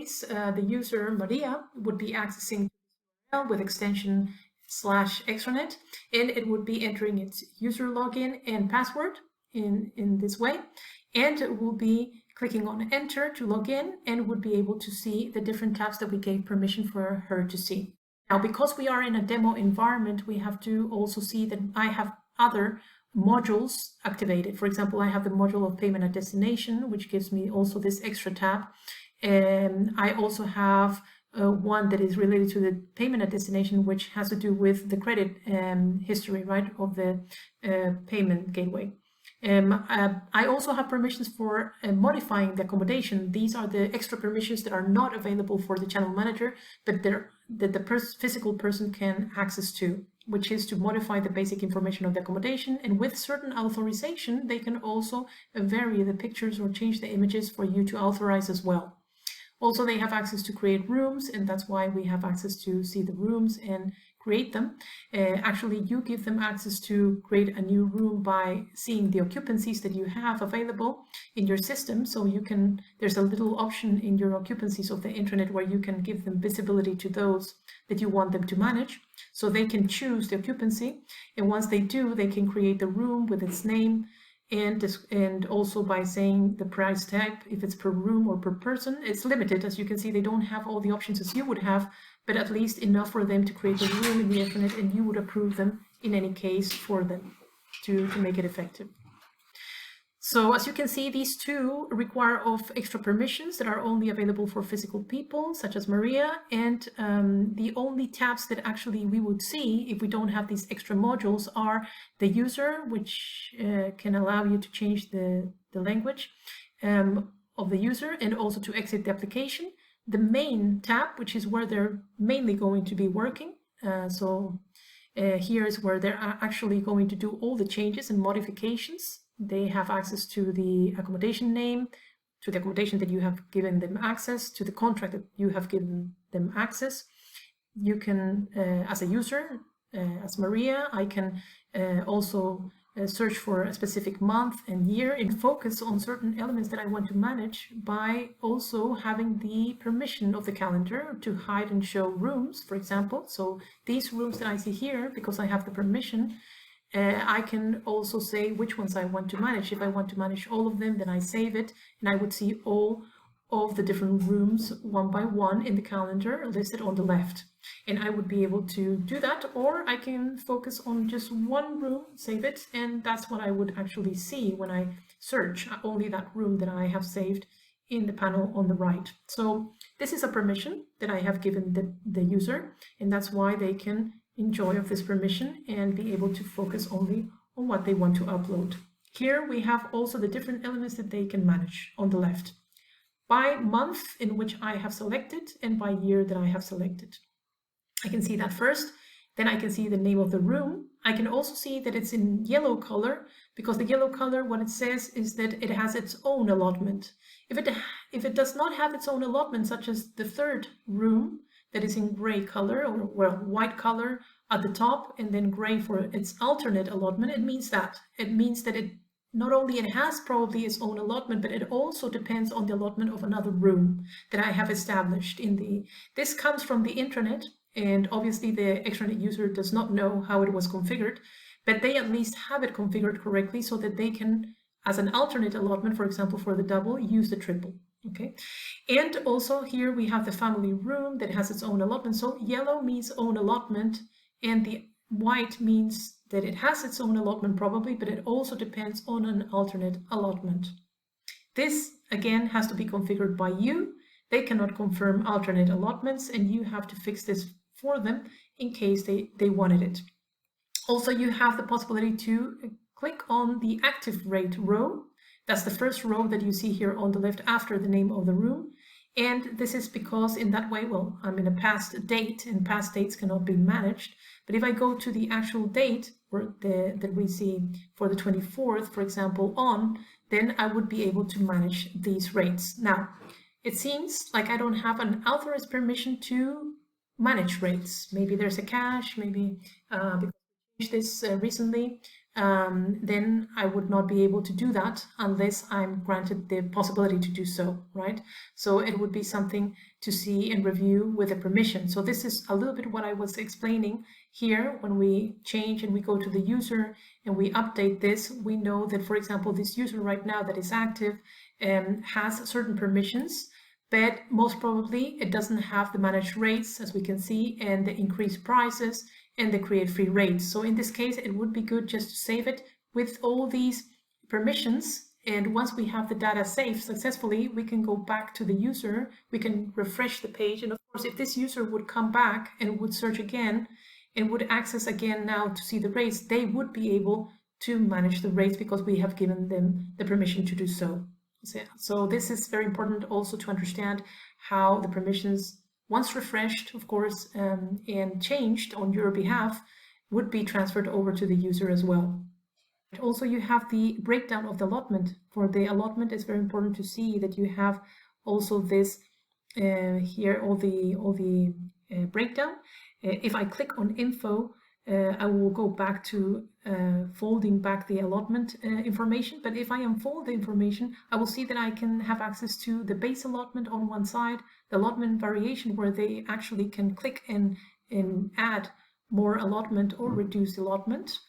case, the user Maria would be accessing with extension /extranet, and it would be entering its user login and password in this way, and it will be clicking on enter to log in and would be able to see the different tabs that we gave permission for her to see. Now, because we are in a demo environment, we have to also see that I have other modules activated. For example, I have the module of payment at destination, which gives me also this extra tab. And I also have one that is related to the payment at destination, which has to do with the credit history, right, of the payment gateway. I also have permissions for modifying the accommodation. These are the extra permissions that are not available for the channel manager, but that the physical person can access to, which is to modify the basic information of the accommodation. And with certain authorization, they can also vary the pictures or change the images for you to authorize as well. Also, they have access to create rooms, and that's why we have access to see the rooms and create them. Actually, you give them access to create a new room by seeing the occupancies that you have available in your system. So you can, there's a little option in your occupancies of the intranet where you can give them visibility to those that you want them to manage. So they can choose the occupancy, and once they do, they can create the room with its name, and also by saying the price tag, if it's per room or per person. It's limited. As you can see, they don't have all the options as you would have, but at least enough for them to create a room in the intranet, and you would approve them in any case for them to make it effective. So as you can see, these two require of extra permissions that are only available for physical people, such as Maria, and the only tabs that actually we would see if we don't have these extra modules are the user, which can allow you to change the language of the user, and also to exit the application. The main tab, which is where they're mainly going to be working. Here is where they're actually going to do all the changes and modifications. They have access to the accommodation name, to the accommodation that you have given them access, to the contract that you have given them access. You can, as a user, as Maria, I can also search for a specific month and year and focus on certain elements that I want to manage by also having the permission of the calendar to hide and show rooms, for example. So these rooms that I see here, because I have the permission, I can also say which ones I want to manage. If I want to manage all of them, then I save it, and I would see all of the different rooms one by one in the calendar listed on the left. And I would be able to do that, or I can focus on just one room, save it, and that's what I would actually see when I search only that room that I have saved in the panel on the right. So this is a permission that I have given the user, and that's why they can enjoy of this permission and be able to focus only on what they want to upload. Here we have also the different elements that they can manage on the left, by month in which I have selected and by year that I have selected. I can see that first, then I can see the name of the room. I can also see that it's in yellow color, because the yellow color, what it says is that it has its own allotment. If it does not have its own allotment, such as the third room, that is in gray color, or well, white color at the top and then gray for its alternate allotment, it means that it not only it has probably its own allotment, but it also depends on the allotment of another room that I have established in the. This comes from the intranet, and obviously the extranet user does not know how it was configured, but they at least have it configured correctly so that they can, as an alternate allotment, for example, for the double, use the triple. Okay, and also here we have the family room that has its own allotment. So yellow means own allotment, and the white means that it has its own allotment probably, but it also depends on an alternate allotment. This again has to be configured by you. They cannot confirm alternate allotments, and you have to fix this for them in case they wanted it. Also, you have the possibility to click on the active rate row. That's the first row that you see here on the left after the name of the room. And this is because in that way, well, I'm in a past date, and past dates cannot be managed. But if I go to the actual date that we see for the 24th, for example, on, then I would be able to manage these rates. Now, it seems like I don't have an authorized permission to manage rates. Maybe there's a cache, maybe because we changed this recently then I would not be able to do that unless I'm granted the possibility to do so, right? So it would be something to see and review with a permission. So this is a little bit what I was explaining here. When we change and we go to the user and we update this, we know that, for example, this user right now that is active has certain permissions, but most probably it doesn't have the managed rates, as we can see, and the increased prices and the create free rates. So in this case, it would be good just to save it with all these permissions. And once we have the data saved successfully, we can go back to the user, we can refresh the page. And of course, if this user would come back and would search again and would access again now to see the rates, they would be able to manage the rates because we have given them the permission to do so. So this is very important also to understand how the permissions, once refreshed, of course, and changed on your behalf, would be transferred over to the user as well. Also, you have the breakdown of the allotment. For the allotment, it's very important to see that you have also this here, all the breakdown. If I click on info, I will go back to folding back the allotment information. But if I unfold the information, I will see that I can have access to the base allotment on one side, the allotment variation where they actually can click and add more allotment or reduce allotment,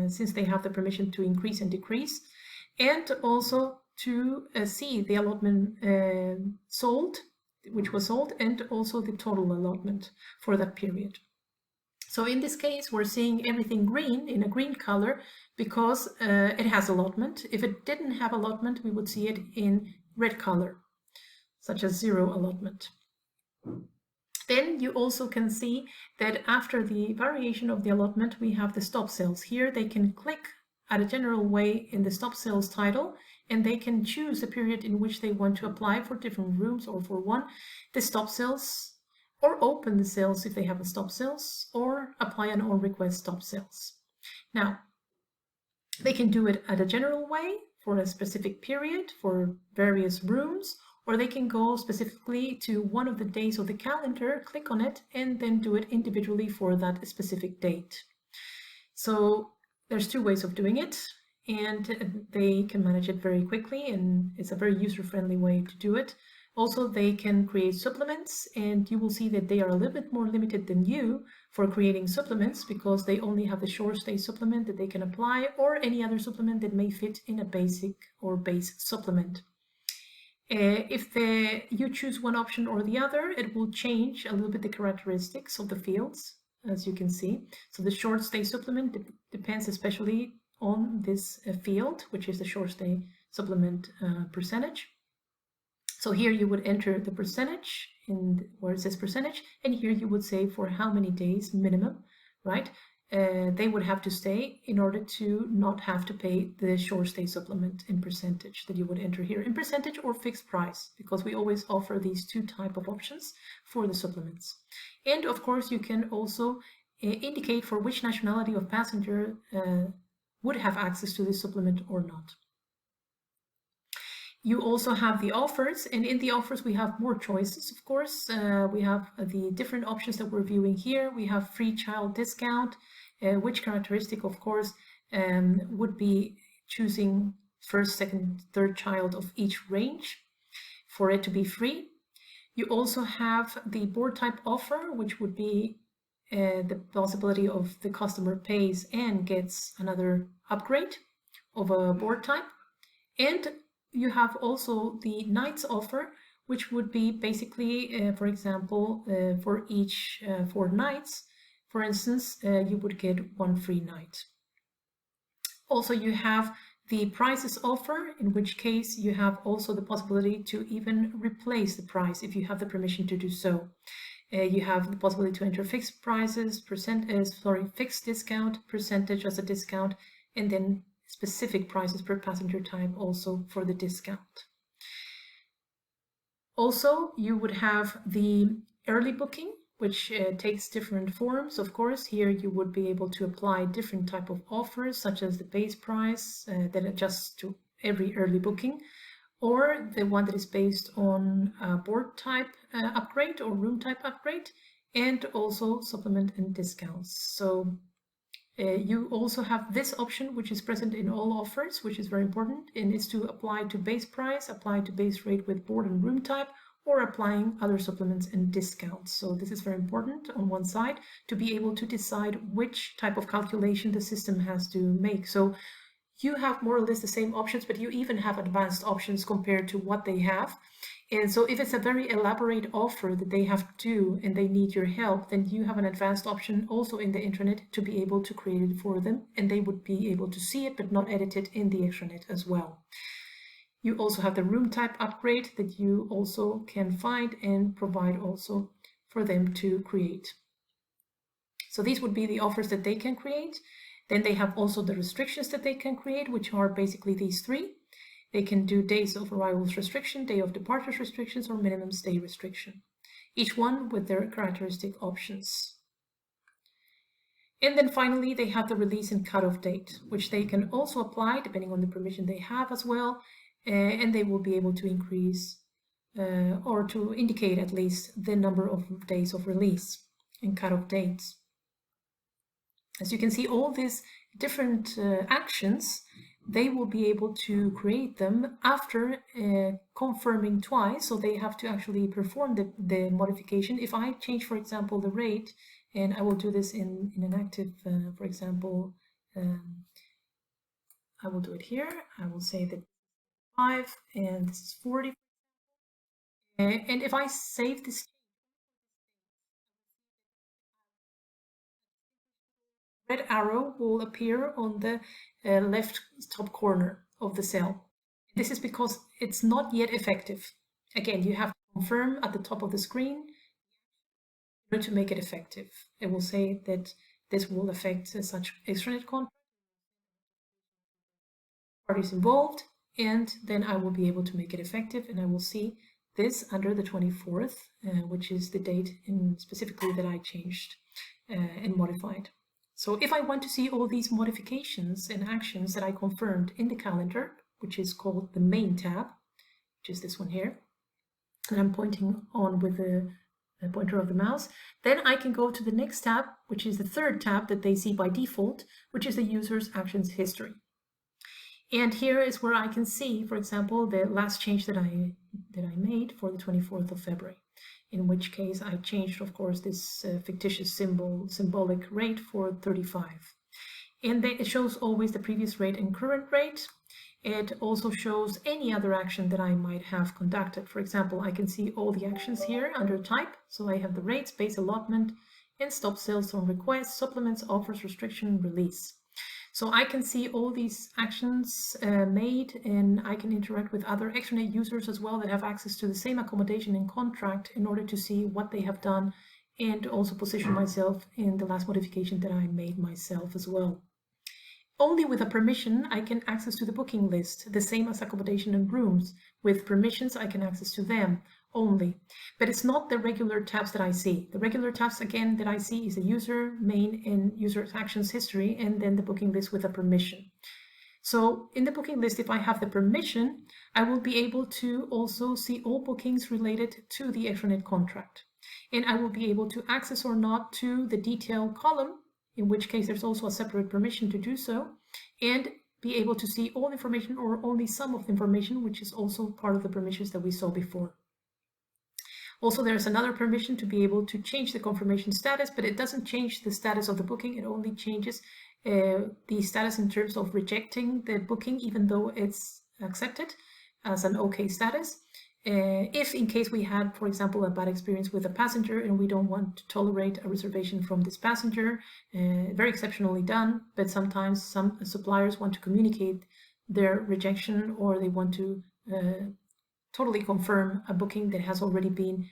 since they have the permission to increase and decrease, and also to see the allotment sold, which was sold, and also the total allotment for that period. So in this case, we're seeing everything green in a green color because it has allotment. If it didn't have allotment, we would see it in red color, such as 0 allotment. Then you also can see that after the variation of the allotment, we have the stop sales. Here they can click at a general way in the stop sales title, and they can choose the period in which they want to apply for different rooms or for one, the stop sales, or open the sales if they have a stop sales, or apply an on request stop sales. Now, they can do it at a general way for a specific period for various rooms, or they can go specifically to one of the days of the calendar, click on it, and then do it individually for that specific date. So there's 2 ways of doing it, and they can manage it very quickly, and it's a very user-friendly way to do it. Also, they can create supplements, and you will see that they are a little bit more limited than you for creating supplements because they only have the short stay supplement that they can apply, or any other supplement that may fit in a basic or base supplement. If you choose one option or the other, it will change a little bit the characteristics of the fields, as you can see. So the short stay supplement depends especially on this field, which is the short stay supplement percentage. So here you would enter the percentage in where it says percentage, and here you would say for how many days minimum, right? They would have to stay in order to not have to pay the short stay supplement in percentage that you would enter here in percentage or fixed price, because we always offer these 2 types of options for the supplements. And of course, you can also indicate for which nationality of passenger would have access to this supplement or not. You also have the offers, and in the offers we have more choices, of course. We have the different options that we're viewing here. We have free child discount, which characteristic, of course, would be choosing first, second, third child of each range for it to be free. You also have the board type offer, which would be the possibility of the customer pays and gets another upgrade of a board type. And you have also the nights offer, which would be basically, for example, for each 4 nights, for instance, you would get 1 free night. Also, you have the prices offer, in which case you have also the possibility to even replace the price if you have the permission to do so. You have the possibility to enter fixed prices, fixed discount, percentage as a discount, and then specific prices per passenger type also for the discount. Also, you would have the early booking, which takes different forms. Of course, here you would be able to apply different type of offers, such as the base price that adjusts to every early booking, or the one that is based on a board type upgrade or room type upgrade, and also supplement and discounts. So You also have this option, which is present in all offers, which is very important, and is to apply to base price, apply to base rate with board and room type, or applying other supplements and discounts. So this is very important on one side to be able to decide which type of calculation the system has to make. So you have more or less the same options, but you even have advanced options compared to what they have. And so if it's a very elaborate offer that they have to do and they need your help, then you have an advanced option also in the intranet to be able to create it for them, and they would be able to see it but not edit it in the extranet as well. You also have the room type upgrade that you also can find and provide also for them to create. So these would be the offers that they can create. Then they have also the restrictions that they can create, which are basically these three. They can do days of arrivals restriction, day of departures restrictions, or minimum stay restriction, each one with their characteristic options. And then finally, they have the release and cutoff date, which they can also apply depending on the permission they have as well. And they will be able to increase or to indicate at least the number of days of release and cutoff dates. As you can see, all these different actions, they will be able to create them after confirming twice. So they have to actually perform the modification. If I change, for example, the rate, and I will do this in an active, for example, I will do it here. I will say that 5 and this is 40. And if I save this, red arrow will appear on the left top corner of the cell. This is because it's not yet effective. Again, you have to confirm at the top of the screen in order to make it effective. It will say that this will affect such extranet contract, parties involved, and then I will be able to make it effective, and I will see this under the 24th, which is the date specifically that I changed and modified. So if I want to see all these modifications and actions that I confirmed in the calendar, which is called the main tab, which is this one here, and I'm pointing on with the pointer of the mouse, then I can go to the next tab, which is the third tab that they see by default, which is the user's actions history. And here is where I can see, for example, the last change that I made for the 24th of February, in which case I changed, of course, this fictitious symbolic rate for 35. And it shows always the previous rate and current rate. It also shows any other action that I might have conducted. For example, I can see all the actions here under type. So I have the rates, base allotment, and stop sales on request, supplements, offers, restriction, release. So I can see all these actions made, and I can interact with other extranet users as well that have access to the same accommodation and contract in order to see what they have done, and also position myself in the last modification that I made myself as well. Only with a permission I can access to the booking list, the same as accommodation and rooms. With permissions I can access to them only. But it's not the regular tabs that I see. The regular tabs again that I see is the user, main, and user actions history, and then the booking list with a permission. So in the booking list, if I have the permission, I will be able to also see all bookings related to the extranet contract. And I will be able to access or not to the detail column, in which case there's also a separate permission to do so, and be able to see all information or only some of the information, which is also part of the permissions that we saw before. Also, there's another permission to be able to change the confirmation status, but it doesn't change the status of the booking. It only changes the status in terms of rejecting the booking, even though it's accepted as an OK status. If in case we had, for example, a bad experience with a passenger and we don't want to tolerate a reservation from this passenger, very exceptionally done, but sometimes some suppliers want to communicate their rejection, or they want to totally confirm a booking that has already been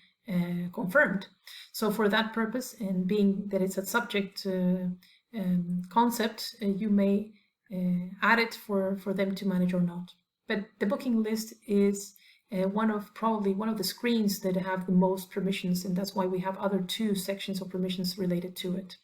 confirmed. So for that purpose, and being that it's a subject concept, you may add it for them to manage or not. But the booking list is probably one of the screens that have the most permissions, and that's why we have other two sections of permissions related to it.